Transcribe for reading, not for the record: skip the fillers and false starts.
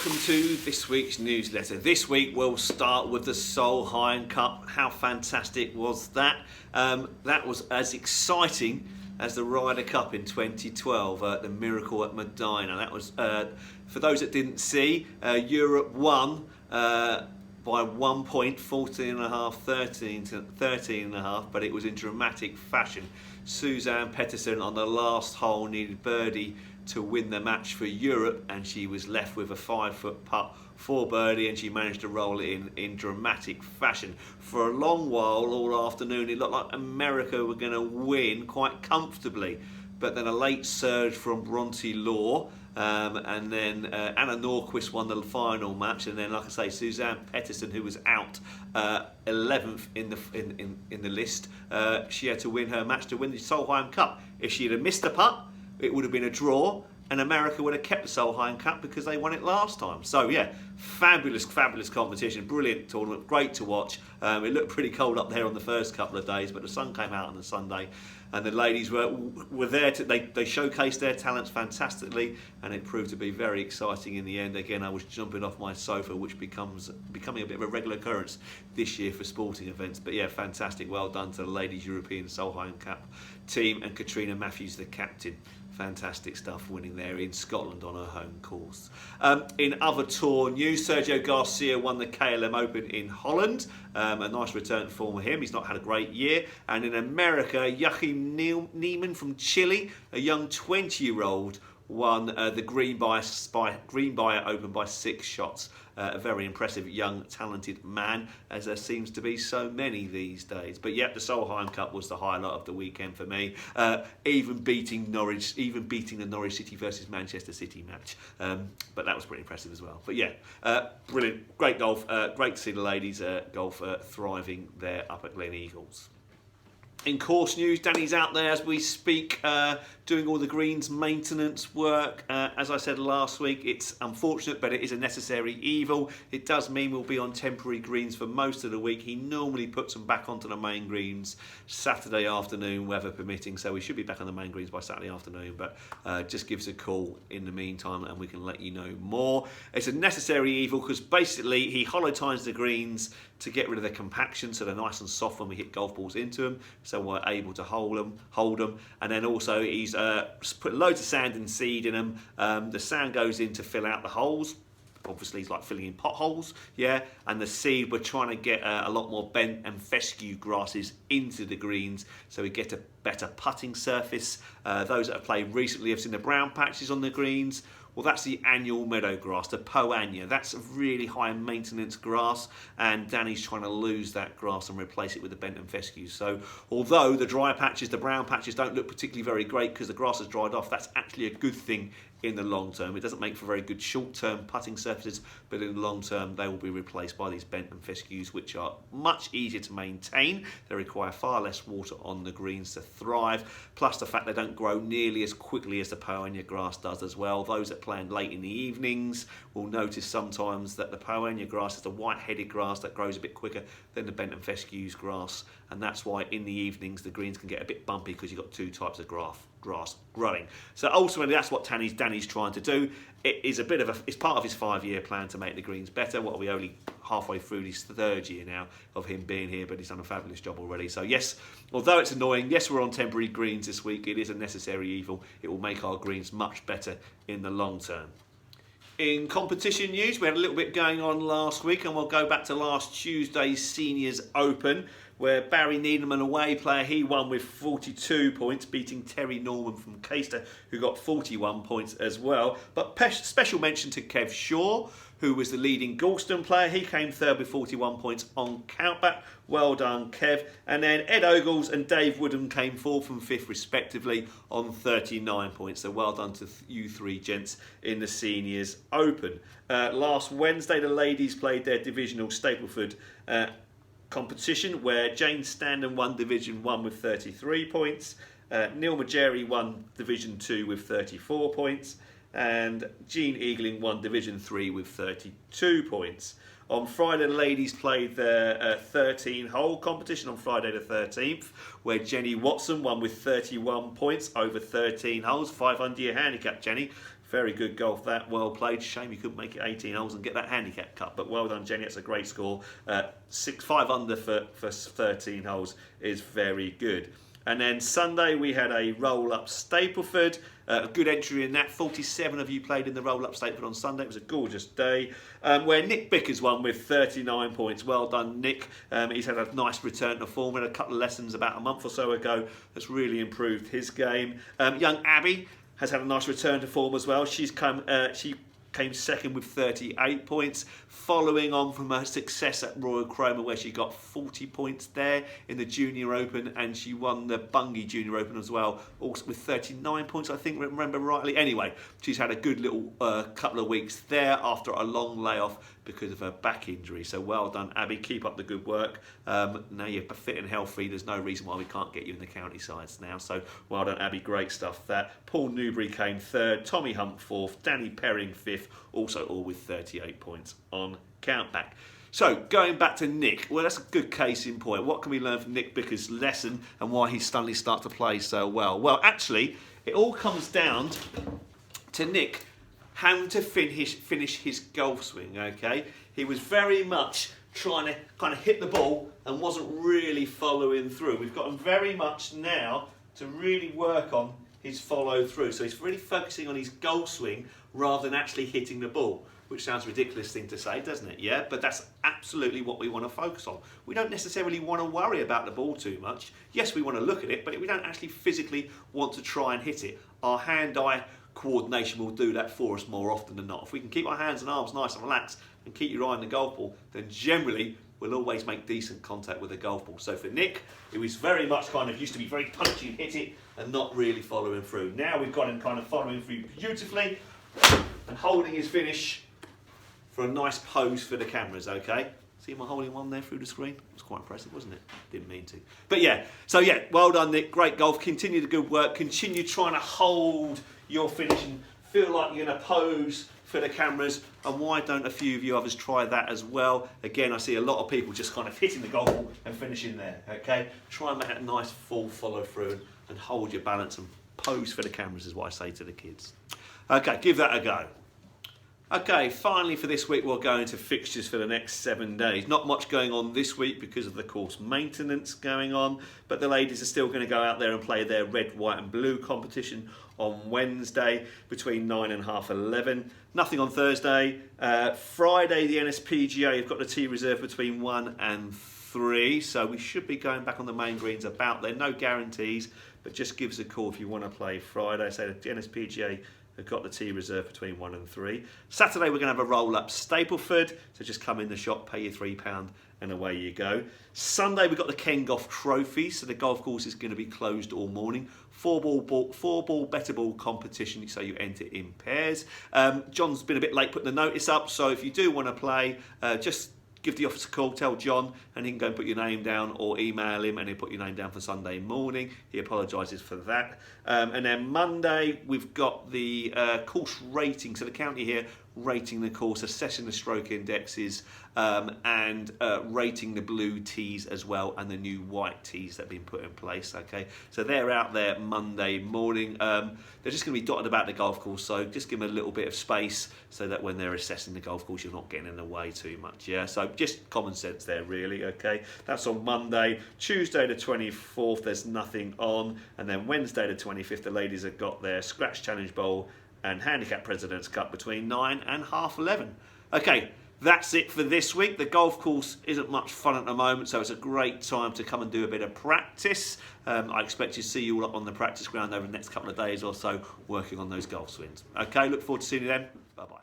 welcome to this week's newsletter. This week we'll start with the Solheim Cup. How fantastic was that? That was as exciting as the Ryder Cup in 2012, the Miracle at Medina. That was, for those that didn't see, Europe won by 1 point, 14.5, 13.5, but it was in dramatic fashion. Suzann Pettersen on the last hole needed birdie to win the match for Europe, and she was left with a 5-foot putt for birdie, and she managed to roll it in dramatic fashion. For a long while, all afternoon, it looked like America were going to win quite comfortably, but then a late surge from Bronte Law, and then Anna Norquist won the final match, and then, like I say, Suzann Pettersen, who was out 11th in the list, she had to win her match to win the Solheim Cup. If she had missed the putt, it would have been a draw, and America would have kept the Solheim Cup because they won it last time. So yeah, fabulous competition, brilliant tournament, great to watch. It looked pretty cold up there on the first couple of days, but the sun came out on the Sunday, and the ladies were there. They showcased their talents fantastically, and it proved to be very exciting in the end. Again, I was jumping off my sofa, which becoming a bit of a regular occurrence this year for sporting events. But yeah, fantastic. Well done to the Ladies European Solheim Cup team, and Katrina Matthews, the captain. Fantastic stuff, winning there in Scotland on her home course. In other tour news, Sergio Garcia won the KLM Open in Holland. A nice return to form for him. He's not had a great year. And in America, Joachim Neiman from Chile, a young 20-year-old, won the Greenbrier Open by 6 shots. A very impressive young talented man, as there seems to be so many these days. But yep, the Solheim Cup was the highlight of the weekend for me, even beating the Norwich City versus Manchester City match, but that was pretty impressive as well. But yeah, brilliant, great golf, great to see the ladies golf thriving there up at Glen Eagles. In course news, Danny's out there as we speak, doing all the greens maintenance work. As I said last week, it's unfortunate, but it is a necessary evil. It does mean we'll be on temporary greens for most of the week. He normally puts them back onto the main greens Saturday afternoon, weather permitting, so we should be back on the main greens by Saturday afternoon, but just give us a call in the meantime and we can let you know more. It's a necessary evil because basically he hollow tines the greens to get rid of the compaction, so they're nice and soft when we hit golf balls into them, so we're able to hold them. And then also he's put loads of sand and seed in them. The sand goes in to fill out the holes. Obviously, it's like filling in potholes, yeah. And the seed, we're trying to get a lot more bent and fescue grasses into the greens, so we get a better putting surface. Those that have played recently have seen the brown patches on the greens. Well, that's the annual meadow grass, the Poania. That's a really high maintenance grass, and Danny's trying to lose that grass and replace it with the bent and fescue. So although the dry patches, the brown patches, don't look particularly very great because the grass has dried off, that's actually a good thing in the long term. It doesn't make for very good short-term putting surfaces, but in the long term they will be replaced by these bent and fescues, which are much easier to maintain. They require far less water on the greens to thrive, plus the fact they don't grow nearly as quickly as the Poania grass does as well. Those that play late in the evenings will notice sometimes that the Poania grass is the white-headed grass that grows a bit quicker than the bent and fescues grass, and that's why in the evenings the greens can get a bit bumpy because you've got two types of grass growing. So ultimately that's what Danny's trying to do. It is it's part of his 5-year plan to make the greens better. What are we, only halfway through his 3rd year now of him being here, but he's done a fabulous job already. So yes, although it's annoying, yes, we're on temporary greens this week. It is a necessary evil. It will make our greens much better in the long term. In competition news, we had a little bit going on last week, and we'll go back to last Tuesday's Seniors Open, where Barry Needham, away player, he won with 42 points, beating Terry Norman from Caister, who got 41 points as well. But special mention to Kev Shaw, who was the leading Galston player. He came 3rd with 41 points on countback. Well done, Kev. And then Ed Ogles and Dave Woodham came 4th and 5th respectively on 39 points. So well done to you 3 gents in the Seniors Open. Last Wednesday, the ladies played their divisional Stapleford competition, where Jane Standen won Division 1 with 33 points. Neil Majeri won Division 2 with 34 points. And Jean Eagling won Division 3 with 32 points. On Friday, the ladies played their 13-hole competition on Friday the 13th, where Jenny Watson won with 31 points over 13 holes. 5 under your handicap, Jenny. Very good golf that, well played. Shame you couldn't make it 18 holes and get that handicap cut, but well done, Jenny. That's a great score. 5 under for 13 holes is very good. And then Sunday we had a roll-up Stapleford. A good entry in that. 47 of you played in the roll-up Stapleford on Sunday. It was a gorgeous day. Where Nick Bickers won with 39 points. Well done, Nick. He's had a nice return to form. Had a couple of lessons about a month or so ago that's really improved his game. Young Abby has had a nice return to form as well. She came second with 38 points, following on from her success at Royal Cromer, where she got 40 points there in the Junior Open, and she won the Bungay Junior Open as well, also with 39 points, I think, remember rightly. Anyway, she's had a good little couple of weeks there after a long layoff because of her back injury. So well done, Abby. Keep up the good work. Now you're fit and healthy. There's no reason why we can't get you in the county sides now. So well done, Abby. Great stuff that. Paul Newbury came third. Tommy Hunt fourth. Danny Perring fifth. Also all with 38 points on countback. So going back to Nick, well, that's a good case in point. What can we learn from Nick Bickers' lesson and why he suddenly started to play so well? Well, actually, it all comes down to Nick having to finish his golf swing, okay? He was very much trying to kind of hit the ball and wasn't really following through. We've got him very much now to really work on his follow through. So he's really focusing on his golf swing rather than actually hitting the ball, which sounds a ridiculous thing to say, doesn't it? Yeah, but that's absolutely what we want to focus on. We don't necessarily want to worry about the ball too much. Yes, we want to look at it, but we don't actually physically want to try and hit it. Our hand-eye coordination will do that for us more often than not. If we can keep our hands and arms nice and relaxed and keep your eye on the golf ball, then generally we'll always make decent contact with the golf ball. So for Nick, it was very much kind of used to be very punchy and hit it and not really following through. Now we've got him kind of following through beautifully and holding his finish for a nice pose for the cameras, okay? See my holding one there through the screen? It was quite impressive, wasn't it? Didn't mean to. But yeah, so yeah, well done, Nick. Great golf. Continue the good work. Continue trying to hold your finish and feel like you're going to pose for the cameras. And why don't a few of you others try that as well? Again, I see a lot of people just kind of hitting the golf ball and finishing there, okay? Try and make a nice full follow through and hold your balance and pose for the cameras is what I say to the kids. Okay, give that a go. Okay, finally for this week, we'll go into fixtures for the next 7 days. Not much going on this week because of the course maintenance going on, but the ladies are still going to go out there and play their red, white and blue competition on Wednesday between 9 and half 11. Nothing on Thursday. Friday, the NSPGA have got the tee reserve between 1 and 3, so we should be going back on the main greens about there. No guarantees, but just give us a call if you want to play Friday. So the NSPGA have got the tee reserve between 1 and 3. Saturday we're going to have a roll-up Stapleford, so just come in the shop, pay your £3 and away you go. Sunday we've got the Ken Golf Trophy, so the golf course is going to be closed all morning. Four ball better ball competition, so you enter in pairs. John's been a bit late putting the notice up, so if you do want to play, just give the office a call, tell John, and he can go and put your name down, or email him and he'll put your name down for Sunday morning. He apologises for that. And then Monday, we've got the course rating. So the county here rating the course, assessing the stroke indexes, and rating the blue tees as well, and the new white tees that have been put in place. Okay, so they're out there Monday morning. They're just going to be dotted about the golf course, so just give them a little bit of space so that when they're assessing the golf course, you're not getting in the way too much. Yeah, so just common sense there, really. Okay, that's on Monday. Tuesday the 24th, there's nothing on, and then Wednesday the 25th, the ladies have got their Scratch Challenge Bowl and Handicap President's Cup between 9 and half 11. Okay, that's it for this week. The golf course isn't much fun at the moment, so it's a great time to come and do a bit of practice. I expect to see you all up on the practice ground over the next couple of days or so, working on those golf swings. Okay, look forward to seeing you then. Bye-bye.